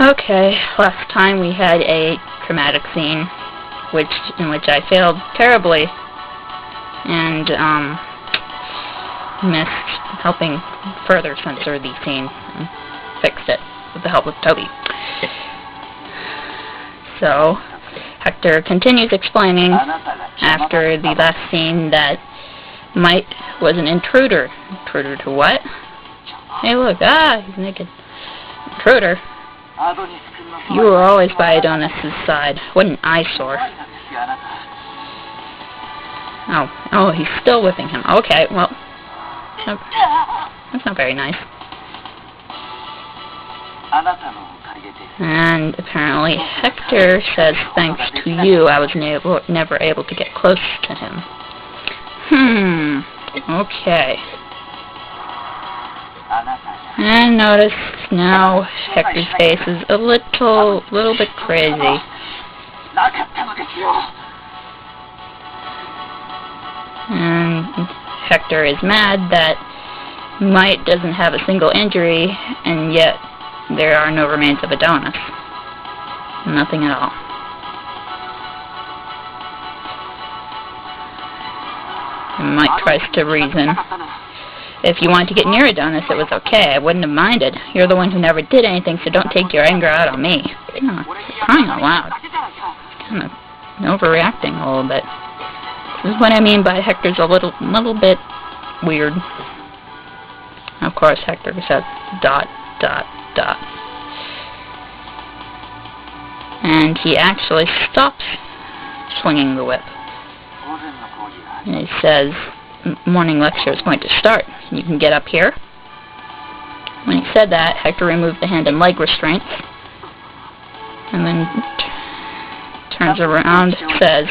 Okay, last time we had a dramatic scene in which I failed terribly and missed helping further censor the scene and fixed it with the help of Toby. So Hector continues explaining after the last scene that Might was an intruder. Intruder to what? Hey look, he's naked. Intruder? You were always by Adonis' side. What an eyesore. Oh, he's still whipping him. Okay, well, that's not very nice. And apparently Hector says, thanks to you, I was never able to get close to him. Okay. And notice now Hector's face is a little bit crazy. And Hector is mad that Might doesn't have a single injury, and yet there are no remains of Adonis. Nothing at all. And Might tries to reason. If you wanted to get near Adonis, it was okay. I wouldn't have minded. You're the one who never did anything, so don't take your anger out on me. Crying out loud. Kind of overreacting a little bit. This is what I mean by Hector's a little bit weird. Of course, Hector says ... And he actually stops swinging the whip. And he says, morning lecture is going to start. You can get up here. When he said that, Hector removed the hand and leg restraints. And then turns around and says,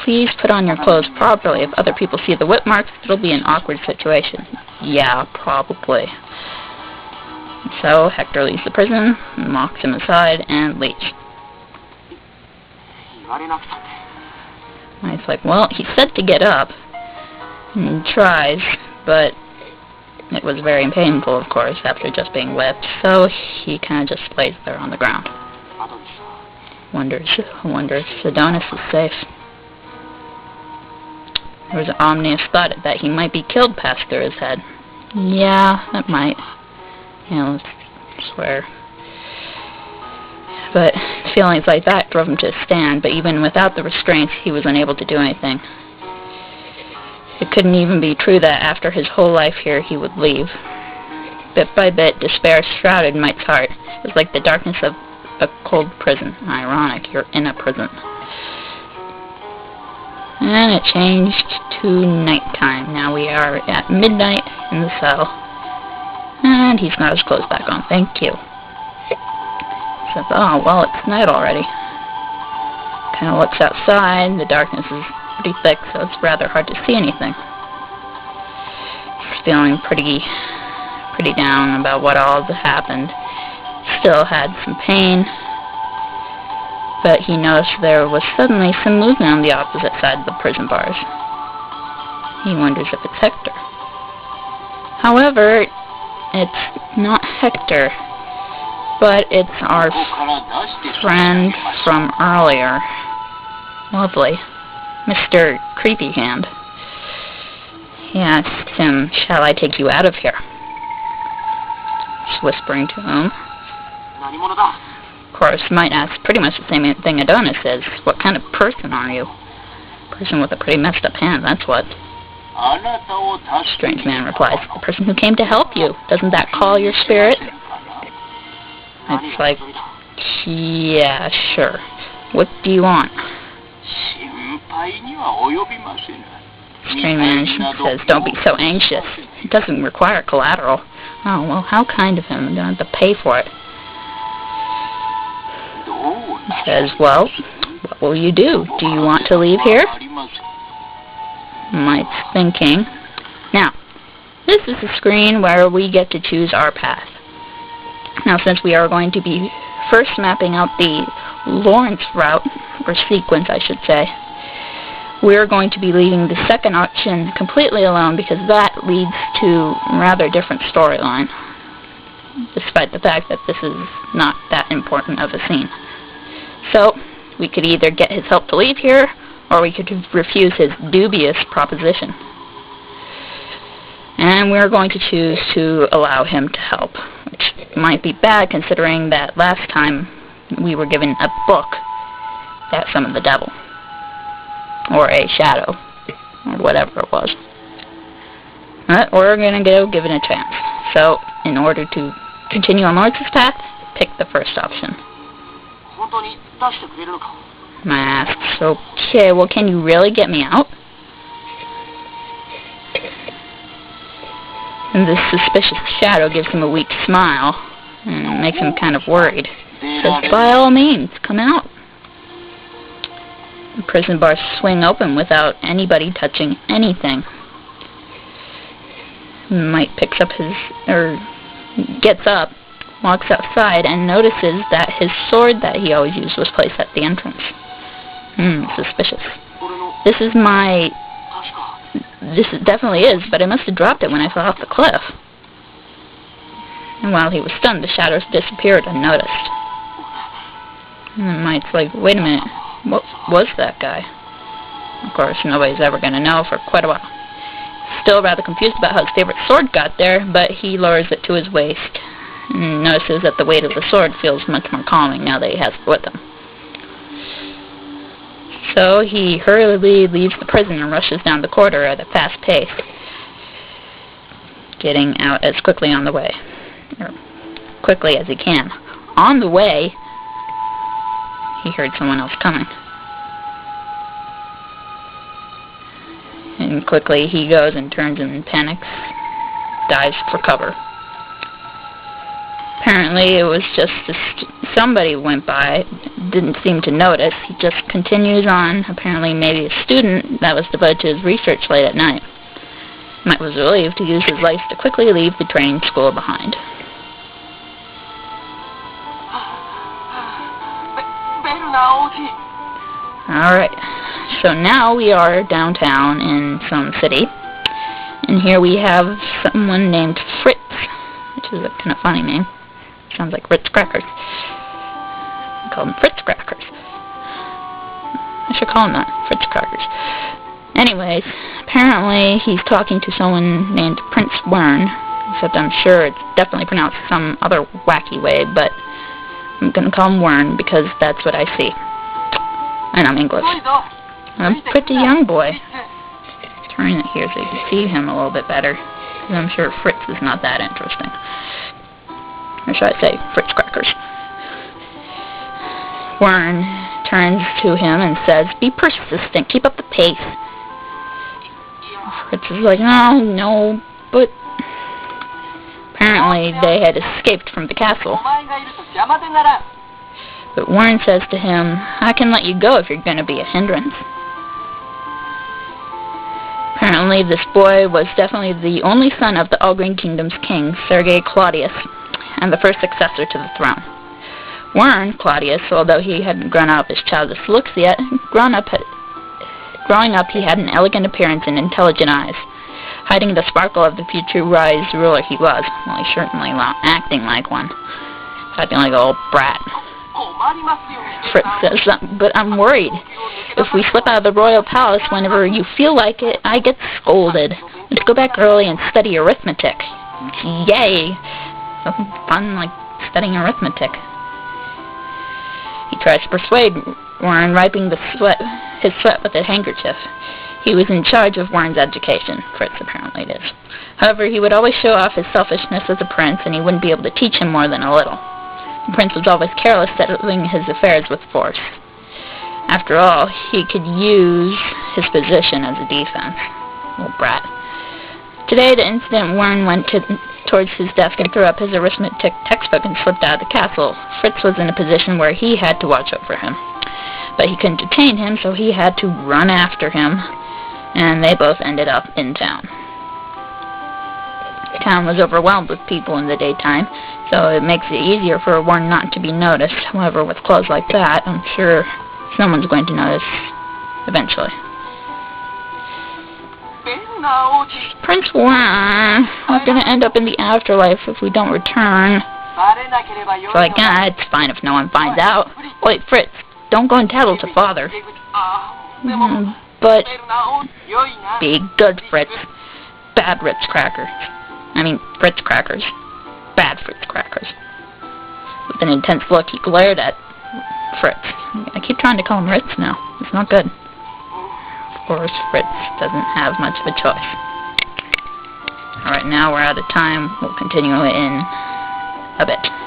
please put on your clothes properly. If other people see the whip marks, it'll be an awkward situation. Yeah, probably. So Hector leaves the prison, mocks him aside, and leaves. And he's like, well, he said to get up. And he tries, but it was very painful, of course, after just being whipped. So he kind of just lays there on the ground. Wonders if Adonis is safe. There was an ominous thought that he might be killed passed through his head. Yeah, that might. Yeah, I swear. But feelings like that drove him to a stand, but even without the restraints, he was unable to do anything. It couldn't even be true that after his whole life here, he would leave. Bit by bit, despair shrouded Mike's heart. It was like the darkness of a cold prison. Ironic, you're in a prison. And it changed to nighttime. Now we are at midnight in the cell. And he's got his clothes back on. Thank you. Says, oh, well, it's night already. Kind of looks outside. The darkness is pretty thick, so it's rather hard to see anything. He's feeling pretty down about what all has happened. Still had some pain. But he noticed there was suddenly some movement on the opposite side of the prison bars. He wonders if it's Hector. However, it's not Hector, but it's our friend from earlier. Lovely. Mr. Creepy Hand. He asks him, shall I take you out of here? He's whispering to him. Of course, Might ask pretty much the same thing Adonis says. What kind of person are you? Person with a pretty messed up hand, that's what. Strange man replies, the person who came to help you. Doesn't that call your spirit? It's like, yeah, sure. What do you want? Strange man says, don't be so anxious. It doesn't require collateral. Oh, well, how kind of him. I don't have to pay for it. He says, well, what will you do? Do you want to leave here? Mike's thinking. Now, this is a screen where we get to choose our path. Now, since we are going to be first mapping out the Lorence route, or sequence, I should say, we're going to be leaving the second option completely alone because that leads to a rather different storyline. despite the fact that this is not that important of a scene. So, we could either get his help to leave here, or we could refuse his dubious proposition. And we're going to choose to allow him to help, which might be bad considering that last time we were given a book that summoned the devil, or a shadow, or whatever it was. But we're going to go give it a chance. So, in order to continue on Lawrence's path, pick the first option. Masks. Okay, well, can you really get me out? And this suspicious shadow gives him a weak smile, and makes him kind of worried. Says, by all means, come out. The prison bars swing open without anybody touching anything. Mike picks up gets up, walks outside, and notices that his sword that he always used was placed at the entrance. Suspicious. This definitely is, but I must have dropped it when I fell off the cliff. And while he was stunned, the shadows disappeared unnoticed. And Mike's like, wait a minute, what was that guy? Of course, nobody's ever going to know for quite a while. Still rather confused about how his favorite sword got there, but he lowers it to his waist and notices that the weight of the sword feels much more calming now that he has it with him. So he hurriedly leaves the prison and rushes down the corridor at a fast pace, getting out as quickly as he can. On the way, he heard someone else coming. And quickly he goes and turns and panics, dives for cover. Apparently it was just somebody went by, didn't seem to notice. He just continues on, apparently maybe a student that was devoted to his research late at night. Mike was relieved to use his life to quickly leave the training school behind. Alright, so now we are downtown in some city, and here we have someone named Fritz, which is a kind of funny name. Sounds like Fritz Crackers. I call him Fritz Crackers. I should call him that, Fritz Crackers. Anyways, apparently he's talking to someone named Prince Wern, except I'm sure it's definitely pronounced some other wacky way, but I'm going to call him Wern because that's what I see. And I'm English. I'm a pretty young boy. Turn it here so you can see him a little bit better, because I'm sure Fritz is not that interesting. Or should I say, Fritz Crackers. Wern turns to him and says, be persistent, keep up the pace. Fritz is like, no, but apparently they had escaped from the castle. But Warren says to him, I can let you go if you're going to be a hindrance. Apparently this boy was definitely the only son of the All Green Kingdom's king, Sergei Claudius, and the first successor to the throne. Warren Claudius, although he hadn't grown out of his childish looks yet, growing up he had an elegant appearance and intelligent eyes, hiding the sparkle of the future wise ruler he was. Well, he's certainly not acting like one, acting like an old brat. Fritz says, but I'm worried. If we slip out of the royal palace whenever you feel like it, I get scolded. Let's go back early and study arithmetic. Yay! Something fun like studying arithmetic. He tries to persuade Warren, wiping his sweat with a handkerchief. He was in charge of Warren's education, Fritz apparently is. However, he would always show off his selfishness as a prince, and he wouldn't be able to teach him more than a little. The prince was always careless, settling his affairs with force. After all, he could use his position as a defense. Little brat. Today, the incident, Warren went towards his desk and threw up his arithmetic textbook and slipped out of the castle. Fritz was in a position where he had to watch over him. But he couldn't detain him, so he had to run after him, and they both ended up in town. The town was overwhelmed with people in the daytime, so it makes it easier for Warren not to be noticed. However, with clothes like that, I'm sure someone's going to notice eventually. Prince Warren, we're going to end up in the afterlife if we don't return. So like, it's fine if no one finds out. Wait, Fritz, don't go and tattle to father. But be good, Fritz. Bad Fritz Crackers. Fritz Crackers. Bad Fritz Crackers. With an intense look, he glared at Fritz. I keep trying to call him Ritz now. It's not good. Of course, Fritz doesn't have much of a choice. Alright, now we're out of time. We'll continue in a bit.